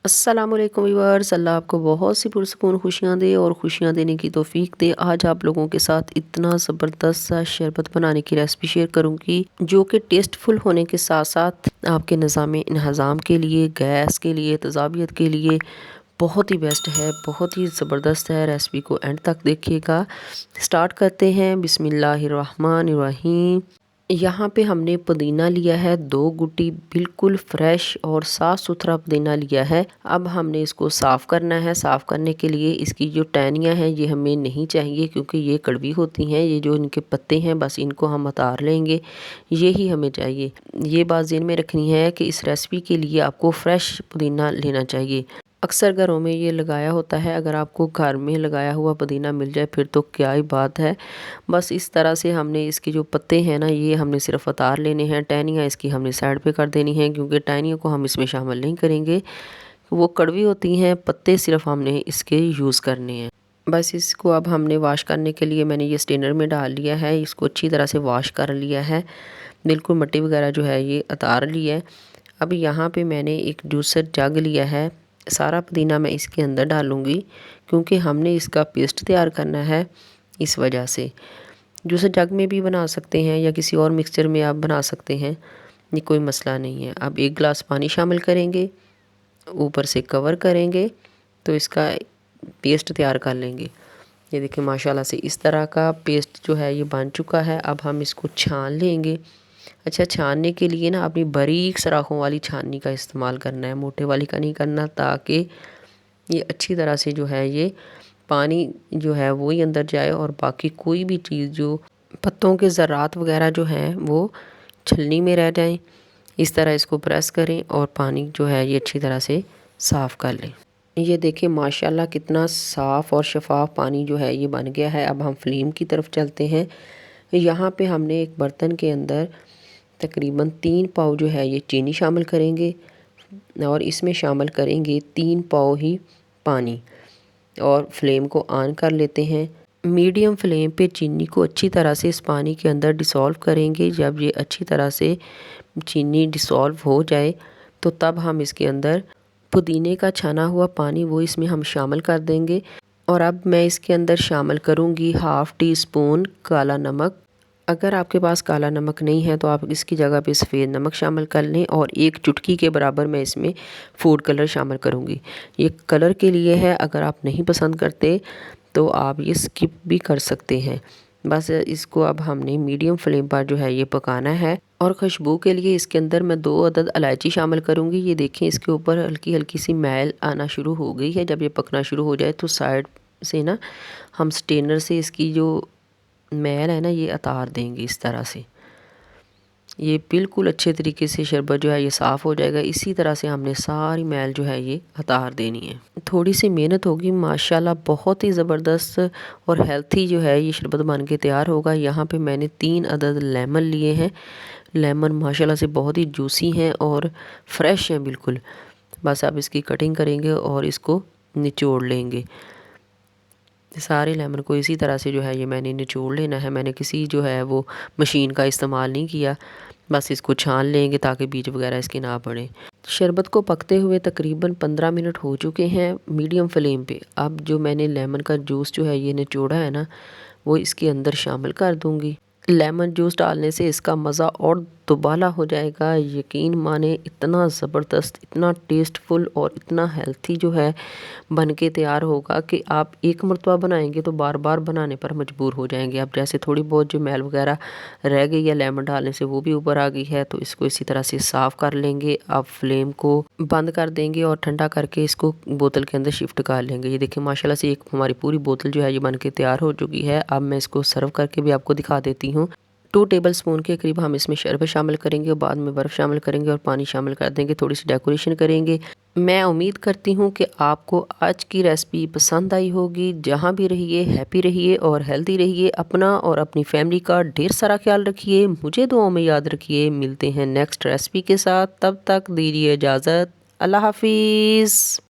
अस्सलामुअलैकुम व्यूअर्स, अल्लाह आपको बहुत सी पुरसकून खुशियाँ दे और खुशियाँ देने की तौफीक दे। आज आप लोगों के साथ इतना ज़बरदस्त सा शरबत बनाने की रेसिपी शेयर करूँगी जो कि टेस्टफुल होने के साथ साथ आपके निज़ाम इंहज़ाम के लिए, गैस के लिए, तेज़ाबियत के लिए बहुत ही बेस्ट है, बहुत ही ज़बरदस्त है। रेसिपी को एंड तक देखिएगा। स्टार्ट करते हैं। बिस्मिल्लाहिर्रहमानिर्रहीम। यहाँ पे हमने पुदीना लिया है 2 गुट्टी, बिल्कुल फ्रेश और साफ़ सुथरा पुदीना लिया है। अब हमने इसको साफ़ करना है। साफ़ करने के लिए इसकी जो टहनियाँ हैं ये हमें नहीं चाहिए क्योंकि ये कड़वी होती हैं। ये जो इनके पत्ते हैं बस इनको हम उतार लेंगे, यही हमें चाहिए। ये बात ज़हन में रखनी है कि इस रेसिपी के लिए आपको फ्रेश पुदीना लेना चाहिए। अक्सर घरों में ये लगाया होता है, अगर आपको घर में लगाया हुआ पुदीना मिल जाए फिर तो क्या ही बात है। बस इस तरह से हमने इसके जो पत्ते हैं ना ये हमने सिर्फ उतार लेने हैं। टहनियाँ इसकी हमने साइड पे कर देनी है क्योंकि टहनियों को हम इसमें शामिल नहीं करेंगे, वो कड़वी होती हैं। पत्ते सिर्फ हमने इसके यूज़ करने हैं। बस इसको अब हमने वॉश करने के लिए मैंने ये स्ट्रेनर में डाल लिया है। इसको अच्छी तरह से वॉश कर लिया है, बिल्कुल मिट्टी वगैरह जो है ये उतार ली है। अब यहाँ पे मैंने एक जूसर जग लिया है। सारा पुदीना मैं इसके अंदर डालूँगी क्योंकि हमने इसका पेस्ट तैयार करना है, इस वजह से। जूसर जग में भी बना सकते हैं या किसी और मिक्सचर में आप बना सकते हैं, ये कोई मसला नहीं है। अब 1 गिलास पानी शामिल करेंगे, ऊपर से कवर करेंगे तो इसका पेस्ट तैयार कर लेंगे। ये देखिए माशाल्लाह से इस तरह का पेस्ट जो है ये बन चुका है। अब हम इसको छान लेंगे। अच्छा, छानने के लिए ना अपनी बारीक सराखों वाली छाननी का इस्तेमाल करना है, मोटे वाली का नहीं करना, ताकि ये अच्छी तरह से जो है ये पानी जो है वो ही अंदर जाए और बाकी कोई भी चीज़ जो पत्तों के ज़रात वगैरह जो हैं वो छलनी में रह जाएं। इस तरह इसको प्रेस करें और पानी जो है ये अच्छी तरह से साफ़ कर लें। ये देखिए माशाल्लाह कितना साफ़ और शफाफ पानी जो है ये बन गया है। अब हम फ्लेम की तरफ चलते हैं। यहाँ पे हमने एक बर्तन के अंदर तकरीबन 3 पाव जो है ये चीनी शामिल करेंगे और इसमें शामिल करेंगे 3 पाव ही पानी और फ्लेम को ऑन कर लेते हैं। मीडियम फ्लेम पे चीनी को अच्छी तरह से इस पानी के अंदर डिसॉल्व करेंगे। जब ये अच्छी तरह से चीनी डिसॉल्व हो जाए तो तब हम इसके अंदर पुदीने का छाना हुआ पानी वो इसमें हम शामिल कर देंगे। और अब मैं इसके अंदर शामिल करूँगी 1/2 टी स्पून काला नमक। अगर आपके पास काला नमक नहीं है तो आप इसकी जगह पे सफ़ेद नमक शामिल कर लें। और 1 चुटकी के बराबर मैं इसमें फूड कलर शामिल करूँगी। ये कलर के लिए है, अगर आप नहीं पसंद करते तो आप ये स्किप भी कर सकते हैं। बस इसको अब हमने मीडियम फ्लेम पर जो है ये पकाना है। और खुशबू के लिए इसके अंदर मैं 2 अदद इलायची शामिल करूँगी। ये देखें इसके ऊपर हल्की हल्की सी मैल आना शुरू हो गई है। जब ये पकना शुरू हो जाए तो साइड से ना हम स्ट्रेनर से इसकी जो मैल है ना ये उतार देंगे। इस तरह से ये बिल्कुल अच्छे तरीके से शरबत जो है ये साफ़ हो जाएगा। इसी तरह से हमने सारी मैल जो है ये उतार देनी है। थोड़ी सी मेहनत होगी, माशाल्लाह बहुत ही ज़बरदस्त और हेल्थी जो है ये शरबत बन के तैयार होगा। यहाँ पे मैंने 3 अदद लेमन लिए हैं। लेमन माशाल्लाह से बहुत ही जूसी हैं और फ्रेश हैं बिल्कुल। बस अब इसकी कटिंग करेंगे और इसको निचोड़ लेंगे। सारे लेमन को इसी तरह से जो है ये मैंने निचोड़ लेना है। मैंने किसी जो है वो मशीन का इस्तेमाल नहीं किया, बस इसको छान लेंगे ताकि बीज वगैरह इसके ना पड़े। शरबत को पकते हुए तकरीबन 15 मिनट हो चुके हैं मीडियम फ्लेम पे। अब जो मैंने लेमन का जूस जो है ये निचोड़ा है ना वो इसके अंदर शामिल कर दूँगी। लेमन जूस डालने से इसका मज़ा और दुबाला हो जाएगा। यकीन माने इतना ज़बरदस्त, इतना टेस्टफुल और इतना हेल्थी जो है बन के तैयार होगा कि आप एक मरतबा बनाएंगे तो बार बार बनाने पर मजबूर हो जाएंगे। अब जैसे थोड़ी बहुत जो मैल वगैरह रह गई है लेमन डालने से वो भी ऊपर आ गई है तो इसको इसी तरह से साफ़ कर लेंगे। अब फ्लेम को बंद कर देंगे और ठंडा करके इसको बोतल के अंदर शिफ्ट कर लेंगे। ये देखिए माशाल्लाह से एक हमारी पूरी बोतल जो है ये बन के तैयार हो चुकी है। अब मैं इसको सर्व करके भी आपको दिखा देती हूँ। 2 टेबल स्पून के करीब हम इसमें शरबत शामिल करेंगे और बाद में बर्फ़ शामिल करेंगे और पानी शामिल कर देंगे, थोड़ी सी डेकोरेशन करेंगे। मैं उम्मीद करती हूँ कि आपको आज की रेसिपी पसंद आई होगी। जहाँ भी रहिए हैप्पी रहिए और हेल्दी रहिए। अपना और अपनी फैमिली का ढेर सारा ख्याल रखिए। मुझे दुआओं में याद रखिए। मिलते हैं नेक्स्ट रेसिपी के साथ, तब तक दीजिए इजाज़त। अल्लाह हाफिज़।